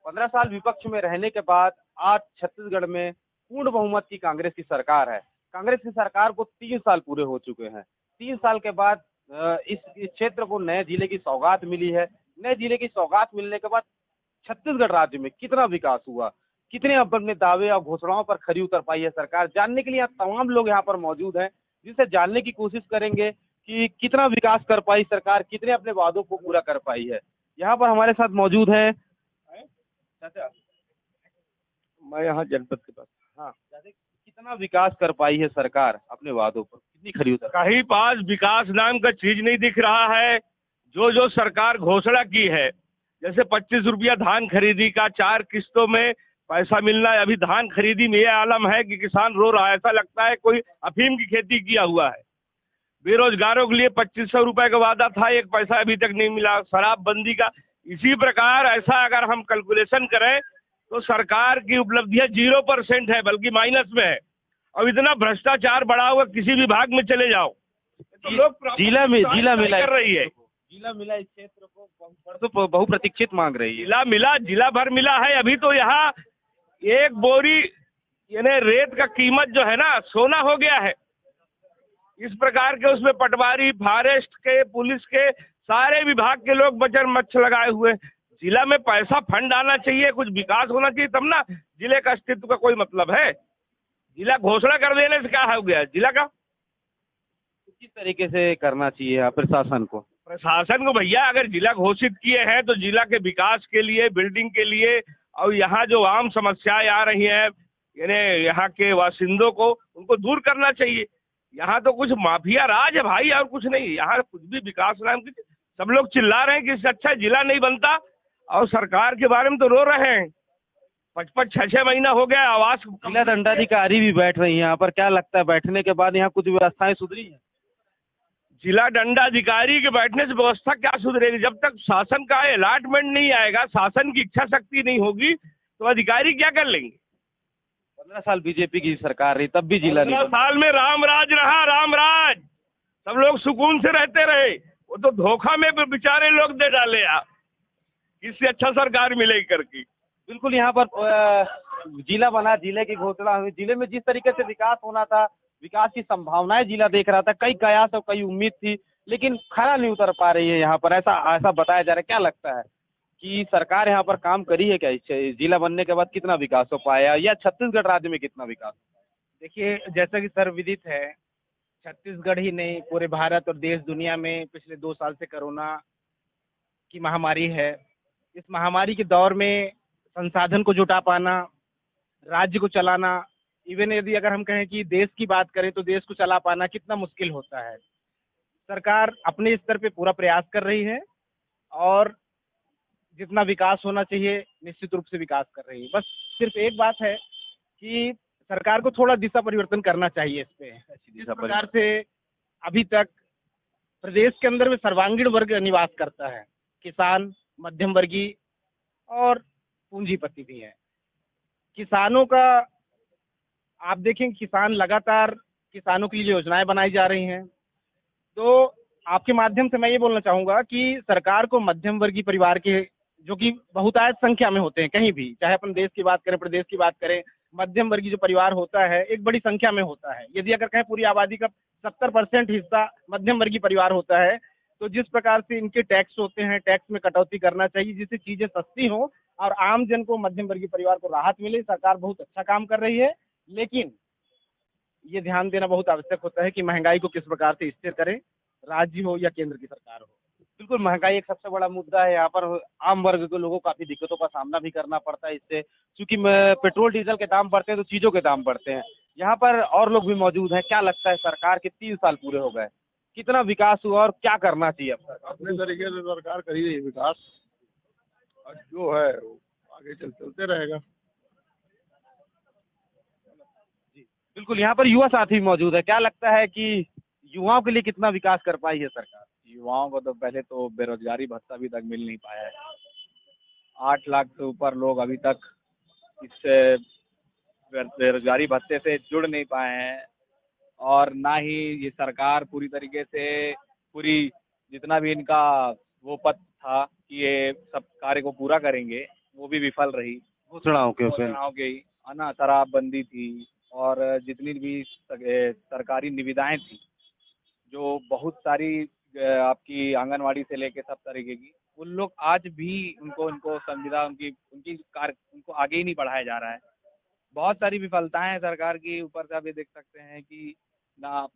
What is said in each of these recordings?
15 साल विपक्ष में रहने के बाद आज छत्तीसगढ़ में पूर्ण बहुमत की कांग्रेस की सरकार है। कांग्रेस की सरकार को 3 साल पूरे हो चुके हैं। 3 साल के बाद इस क्षेत्र को नए जिले की सौगात मिली है। नए जिले की सौगात मिलने के बाद छत्तीसगढ़ राज्य में कितना विकास हुआ, कितने अपने दावे और घोषणाओं पर खरी उतर पाई है सरकार, जानने के लिए यहाँ तमाम लोग यहाँ पर मौजूद हैं, जिससे जानने की कोशिश करेंगे कि कितना विकास कर पाई सरकार, कितने अपने वादों को पूरा कर पाई है। यहाँ पर हमारे साथ मौजूद है चाचा, मैं यहाँ जनपद के पास। हाँ चाचा, कितना विकास कर पाई है सरकार अपने वादों पर, कितनी खरी उतर? कहीं पास विकास नाम का चीज नहीं दिख रहा है। जो सरकार घोषणा की है, जैसे 25 रुपया धान खरीदी का 4 किस्तों में पैसा मिलना है। अभी धान खरीदी में ये आलम है कि किसान रो रहा है, ऐसा लगता है कोई अफीम की खेती किया हुआ है। बेरोजगारों के लिए 2500 रुपए का वादा था, एक पैसा अभी तक नहीं मिला। शराबबंदी का इसी प्रकार ऐसा अगर हम कैलकुलेशन करें तो सरकार की उपलब्धियां 0% है, बल्कि माइनस में है। और इतना भ्रष्टाचार बढ़ा हुआ, किसी विभाग में चले जाओ तो लोग जिला मिला कर रही है। जिला मिला इस क्षेत्र को बहुप्रतीक्षित मांग रही है। जिला भर मिला है। अभी तो यहाँ एक बोरी यानी रेत का कीमत जो है ना, सोना हो गया है। इस प्रकार के उसमें पटवारी, फॉरेस्ट के, पुलिस के, सारे विभाग के लोग बचर मच्छ लगाए हुए। जिला में पैसा फंड आना चाहिए, कुछ विकास होना चाहिए, तब ना जिले का अस्तित्व का कोई मतलब है। जिला घोषणा कर देने से क्या हो गया जिला का? किस तरीके से करना चाहिए प्रशासन को भैया, अगर जिला घोषित किए हैं तो जिला के विकास के लिए, बिल्डिंग के लिए, और यहाँ जो आम समस्याएं आ रही हैं यानी यहाँ के वासिंदों को, उनको दूर करना चाहिए। यहाँ तो कुछ माफिया राज है भाई, और कुछ नहीं। यहाँ कुछ भी विकास नाम की, सब लोग चिल्ला रहे हैं कि इससे अच्छा जिला नहीं बनता, और सरकार के बारे में तो रो रहे हैं। 5-5, 6-6 महीना हो गया आवास। जिला दंडाधिकारी भी बैठ रही है यहाँ पर, क्या लगता है बैठने के बाद यहाँ कुछ व्यवस्थाएं सुधरी है? जिला दंडाधिकारी के बैठने से व्यवस्था क्या सुधरेगी? जब तक शासन का अलॉटमेंट नहीं आएगा, शासन की इच्छा शक्ति नहीं होगी, तो अधिकारी क्या कर लेंगे? 15 साल बीजेपी की सरकार रही, तब भी जिला नहीं। 15 साल में रामराज रहा, रामराज, सब लोग सुकून से रहते रहे। वो तो धोखा में बेचारे लोग दे डाले यार, इससे अच्छा सरकार मिलेगी करके। बिल्कुल, यहाँ पर जिला बना, जिले की घोषणा हुई, जिले में जिस तरीके से विकास होना था, विकास की संभावनाएं जिला देख रहा था, कई कयास और कई उम्मीद थी, लेकिन खरा नहीं उतर पा रही है यहाँ पर, ऐसा बताया जा रहा है। क्या लगता है कि सरकार यहाँ पर काम करी है क्या? जिला बनने के बाद कितना विकास हो पाया, या छत्तीसगढ़ राज्य में कितना विकास? देखिए, जैसा कि सर्वविदित है, छत्तीसगढ़ ही नहीं पूरे भारत और देश दुनिया में पिछले 2 साल से कोरोना की महामारी है। इस महामारी के दौर में संसाधन को जुटा पाना, राज्य को चलाना, इवन यदि अगर हम कहें कि देश की बात करें तो देश को चला पाना कितना मुश्किल होता है। सरकार अपने स्तर पे पूरा प्रयास कर रही है और जितना विकास होना चाहिए निश्चित रूप से विकास कर रही है। बस सिर्फ एक बात है कि सरकार को थोड़ा दिशा परिवर्तन करना चाहिए इस पे। जिस प्रकार से अभी तक प्रदेश के अंदर में सर्वांगीण वर्ग निवास करता है, किसान, मध्यम वर्गीय और पूंजीपति भी है। किसानों का आप देखें, किसान लगातार, किसानों के लिए योजनाएं बनाई जा रही हैं। तो आपके माध्यम से मैं ये बोलना चाहूँगा कि सरकार को मध्यम वर्गीय परिवार के, जो कि बहुतायत संख्या में होते हैं कहीं भी, चाहे अपन देश की बात करें, प्रदेश की बात करें, मध्यम वर्गीय जो परिवार होता है एक बड़ी संख्या में होता है। यदि अगर कहें पूरी आबादी का 70% हिस्सा मध्यम वर्गीय परिवार होता है, तो जिस प्रकार से इनके टैक्स होते हैं, टैक्स में कटौती करना चाहिए जिससे चीजें सस्ती हों और आम जन को, मध्यम वर्गीय परिवार को राहत मिले। सरकार बहुत अच्छा काम कर रही है, लेकिन ये ध्यान देना बहुत आवश्यक होता है कि महंगाई को किस प्रकार से स्थिर करें, राज्य हो या केंद्र की सरकार हो। बिल्कुल, महंगाई एक सबसे बड़ा मुद्दा है। यहाँ पर आम वर्ग के लोगों को काफी दिक्कतों का सामना भी करना पड़ता है इससे, क्योंकि पेट्रोल डीजल के दाम बढ़ते हैं तो चीजों के दाम बढ़ते हैं। यहाँ पर और लोग भी मौजूद हैं। क्या लगता है, सरकार के 3 साल पूरे हो गए, कितना विकास हुआ और क्या करना चाहिए अब सरकार? अपने तरीके से सरकार कर ही रही है विकास, और जो है वो आगे चलते रहेगा। बिल्कुल, यहाँ पर युवा साथी मौजूद है। क्या लगता है कि युवाओं के लिए कितना विकास कर पाई है सरकार? युवाओं को तो पहले तो बेरोजगारी भत्ता अभी तक मिल नहीं पाया है। 8 लाख से ऊपर लोग अभी तक इससे बेरोजगारी भत्ते से जुड़ नहीं पाए हैं, और ना ही ये सरकार पूरी तरीके से पूरी जितना भी इनका वो पद था कि ये सब कार्य को पूरा करेंगे, वो भी विफल रही। घोषणाओं के ऊपर घोषणाओं के ही है ना, शराबबंदी थी और जितनी भी सरकारी निविदाएं थी, जो बहुत सारी आपकी आंगनवाड़ी से लेके सब तरीके की, उन लोग आज भी उनको संविदा उनकी उनकी कार्य उनको आगे ही नहीं बढ़ाया जा रहा है। बहुत सारी विफलताएं हैं सरकार की। ऊपर से आप ये देख सकते हैं कि ना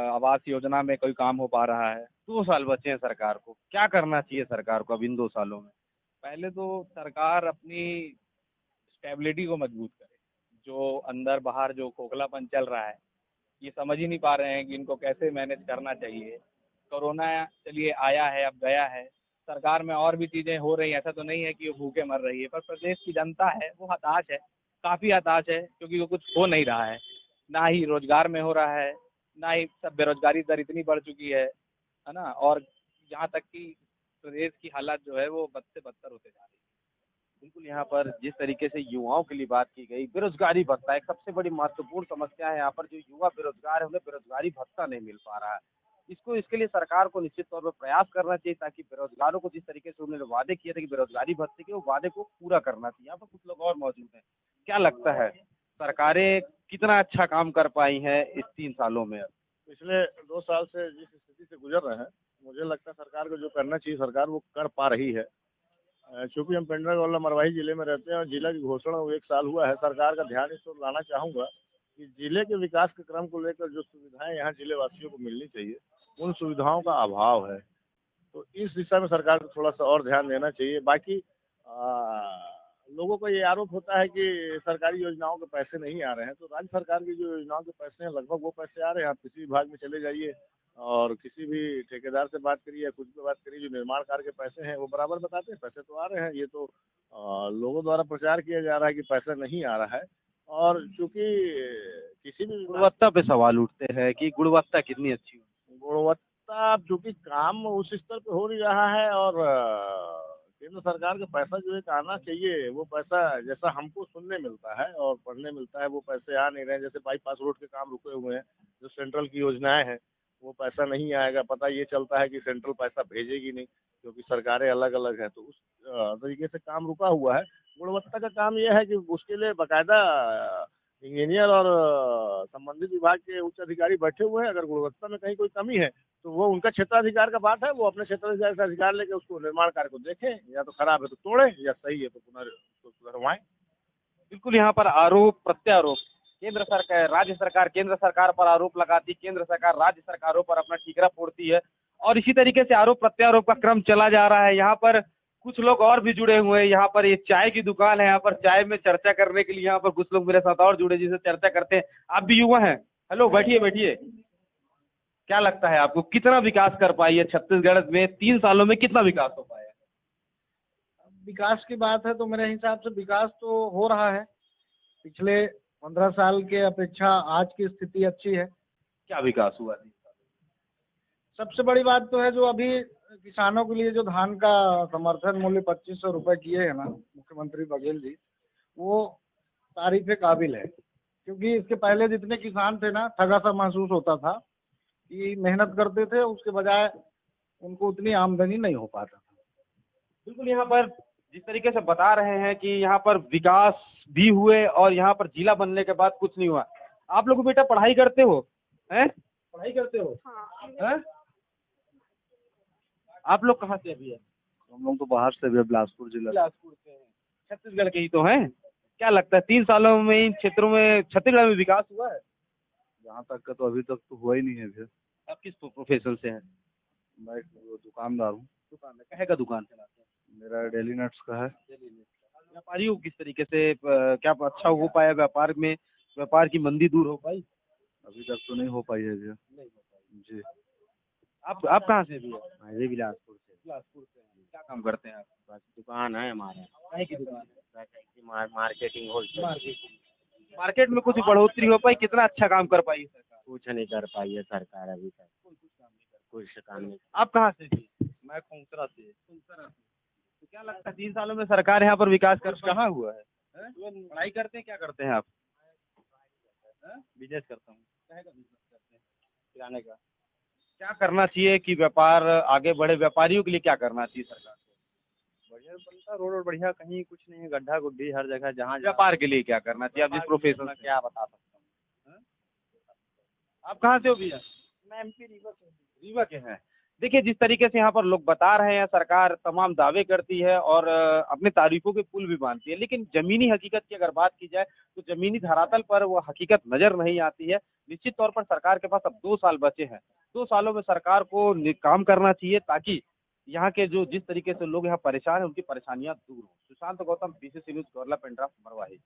आवास योजना में कोई काम हो पा रहा है। 2 साल बचे हैं सरकार को, क्या करना चाहिए सरकार को अब इन 2 सालों में? पहले तो सरकार अपनी स्टेबिलिटी को मजबूत करे। जो अंदर बाहर जो खोखलापन चल रहा है, ये समझ ही नहीं पा रहे हैं कि इनको कैसे मैनेज करना चाहिए। कोरोना चलिए आया है, अब गया है, सरकार में और भी चीज़ें हो रही हैं, ऐसा तो नहीं है कि वो भूखे मर रही है, पर प्रदेश की जनता है वो हताश है, काफ़ी हताश है, क्योंकि वो कुछ हो नहीं रहा है। ना ही रोजगार में हो रहा है, ना ही सब बेरोजगारी दर इतनी बढ़ चुकी है ना, और यहाँ तक कि प्रदेश की हालत जो है वो बद से बदतर होते जा रही है। बिल्कुल, यहाँ पर जिस तरीके से युवाओं के लिए बात की गई, बेरोजगारी भत्ता एक सबसे बड़ी महत्वपूर्ण समस्या है। यहाँ पर जो युवा बेरोजगार है, उन्हें बेरोजगारी भत्ता नहीं मिल पा रहा है। इसके लिए सरकार को निश्चित तौर पर प्रयास करना चाहिए, ताकि बेरोजगारों को जिस तरीके से उन्होंने वादे किए थे कि बेरोजगारी भत्ते के, वो वादे को पूरा करना चाहिए। यहाँ पर कुछ लोग और मौजूद हैं। क्या लगता है, सरकारें कितना अच्छा काम कर पाई हैं इस 3 सालों में? पिछले 2 साल से जिस स्थिति से गुजर रहे हैं, मुझे लगता है सरकार को जो करना चाहिए सरकार वो कर पा रही है। चूँकि हम पेंड्रा और मरवाही जिले में रहते हैं और जिला की घोषणा 1 साल हुआ है, सरकार का ध्यान इस ओर लाना चाहूँगा कि जिले के विकास के क्रम को लेकर जो सुविधाएं यहाँ जिले वासियों को मिलनी चाहिए, उन सुविधाओं का अभाव है। तो इस दिशा में सरकार को थोड़ा सा और ध्यान देना चाहिए। बाकी लोगों को ये आरोप होता है कि सरकारी योजनाओं के पैसे नहीं आ रहे हैं, तो राज्य सरकार की जो योजनाओं के पैसे हैं लगभग वो पैसे आ रहे हैं। आप किसी विभाग में चले जाइए और किसी भी ठेकेदार से बात करिए या कुछ भी बात करिए, जो निर्माण कार्य के पैसे हैं वो बराबर बताते हैं पैसे तो आ रहे हैं। ये तो लोगों द्वारा प्रचार किया जा रहा है कि पैसा नहीं आ रहा है। और चूँकि किसी भी गुणवत्ता पे सवाल उठते हैं कि गुणवत्ता कितनी अच्छी हो। गुणवत्ता, चूँकि काम उस स्तर पे हो नहीं रहा है और केंद्र सरकार का पैसा जो एक आना चाहिए, वो पैसा जैसा हमको सुनने मिलता है और पढ़ने मिलता है, वो पैसे आ नहीं रहे हैं। जैसे बाईपास रोड के काम रुके हुए हैं, जो सेंट्रल की योजनाएं हैं, वो पैसा नहीं आएगा। पता ये चलता है कि सेंट्रल पैसा भेजेगी नहीं, क्योंकि सरकारें अलग अलग हैं, तो उस तरीके से काम रुका हुआ है। गुणवत्ता का काम ये है कि उसके लिए बाकायदा इंजीनियर और संबंधित विभाग के उच्च अधिकारी बैठे हुए हैं। अगर गुणवत्ता में कहीं कोई कमी है तो वो उनका क्षेत्राधिकार का बात है, वो अपने क्षेत्राधिकार का अधिकार लेके उसको निर्माण कार्य को देखें, या तो खराब है तो तोड़ें, या सही है तो सुधरवाएं। बिल्कुल, यहाँ पर आरोप प्रत्यारोप, केंद्र सरकार राज्य सरकार केंद्र सरकार पर आरोप लगाती, केंद्र सरकार राज्य सरकारों पर अपना ठीकरा फोड़ती है, और इसी तरीके से आरोप प्रत्यारोप का क्रम चला जा रहा है। यहाँ पर कुछ लोग और भी जुड़े हुए हैं। यहाँ पर ये चाय की दुकान है, यहाँ पर चाय में चर्चा करने के लिए यहाँ पर कुछ लोग मेरे साथ और जुड़े, जिससे चर्चा करते हैं। आप भी युवा हैं, हेलो, बैठिए बैठिए। क्या लगता है आपको, कितना विकास कर पाई है छत्तीसगढ़ में 3 सालों में, कितना विकास हो पाया? विकास की बात है तो मेरे हिसाब से विकास तो हो रहा है। पिछले 15 साल के अपेक्षा आज की स्थिति अच्छी है। क्या विकास हुआ? सबसे बड़ी बात तो है जो अभी किसानों के लिए जो धान का समर्थन मूल्य 2500 रुपये किए हैं ना मुख्यमंत्री बघेल जी, वो तारीफ़ काबिल है। क्योंकि इसके पहले जितने किसान थे ना, ठगा सा महसूस होता था कि मेहनत करते थे, उसके बजाय उनको उतनी आमदनी नहीं हो पाता था। बिल्कुल, यहाँ पर जिस तरीके से बता रहे हैं कि यहाँ पर विकास भी हुए और यहाँ पर जिला बनने के बाद कुछ नहीं हुआ। आप लोग बेटा पढ़ाई करते हो, हैं? पढ़ाई करते हो? हैं? आप लोग कहाँ से अभी है? हम लोग तो बाहर से भी, बिलासपुर जिला। बिलासपुर से हैं, छत्तीसगढ़ के ही तो हैं। क्या लगता है 3 सालों में इन क्षेत्रों में छत्तीसगढ़ में विकास हुआ है? जहाँ तक का तो अभी तक तो हुआ ही नहीं है भैया। आप किस प्रोफेशन से हैं? मैं एक दुकानदार हूँ। दुकान है, कहे का दुकान चलाते हैं? मेरा डेली नट्स का है। व्यापारियों किस तरीके से क्या अच्छा हो पाया व्यापार में, व्यापार की मंदी दूर हो पाई? अभी तक तो नहीं हो पाई है भैया। नहीं हो पाई। जी। आप कहाँ से भी है? मैं भी बिलासपुर से। बिलासपुर से हैं। क्या काम करते हैं आप? बस दुकान है हमारा। कहीं की दुकान है? Marketing wholesale. मार्केट में कुछ बढ़ोतरी हो पाई? कितना अच्छा काम कर पाई सरकार? कुछ नहीं कर पाई है सरकार अभी तक। कुछ काम नहीं। आप कहाँ से थी? मैं खुंसरा से। तो क्या लगता है 3 सालों में सरकार यहाँ पर विकास कर कहाँ हुआ है? पढ़ाई करते हैं, क्या करते हैं आप? बिजनेस करता हूँ। कहे का बिजनेस करते हैं? किराने का। क्या करना चाहिए कि व्यापार आगे बढ़े? व्यापारियों के लिए क्या करना चाहिए सरकार को? बढ़िया बनता रोड और बढ़िया, कहीं कुछ नहीं है, गड्ढा गुड्ढी हर जगह जहाँ व्यापार के लिए क्या करना चाहिए आप जिस प्रोफेशन मैं से क्या बता सकता हूँ। आप कहाँ से हो भैया? मैं एमपी रीवा से रीवा के हैं। देखिए जिस तरीके से यहाँ पर लोग बता रहे हैं, सरकार तमाम दावे करती है और अपने तारीफों के पुल भी बांधती है, लेकिन जमीनी हकीकत की अगर बात की जाए तो जमीनी धरातल पर वो हकीकत नजर नहीं आती है। निश्चित तौर पर सरकार के पास अब 2 साल बचे हैं। 2 सालों में सरकार को काम करना चाहिए ताकि यहाँ के जो जिस तरीके से लोग यहाँ परेशान हैं उनकी परेशानियां दूर हों। Sushant Gautam, BBC news, Gaurela Pendra, Marwahi.